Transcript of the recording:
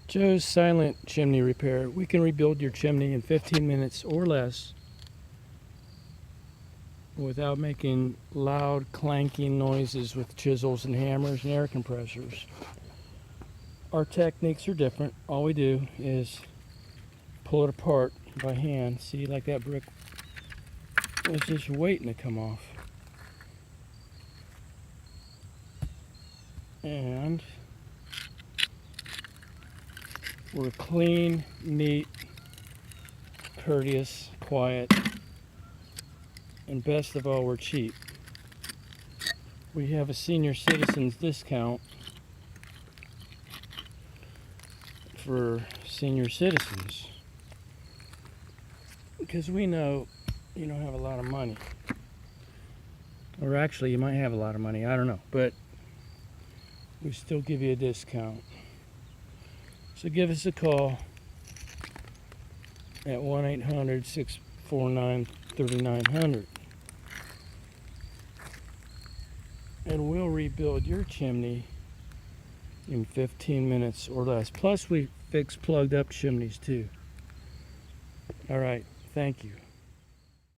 Joe's Silent Chimney Repair. We can rebuild your chimney in 15 minutes or less without making loud clanking noises with chisels and hammers and air compressors. Our techniques are different. All we do is pull it apart by hand. See, like that brick was just waiting to come off. And we're clean, neat, courteous, quiet, and best of all, we're cheap. We have a senior citizens discount for senior citizens because we know you don't have a lot of money, or actually you might have a lot of money, I don't know, but we still give you a discount. So give us a call at 1-800-649-3900 and we'll rebuild your chimney in 15 minutes or less. Plus we fix plugged up chimneys too. All right, thank you.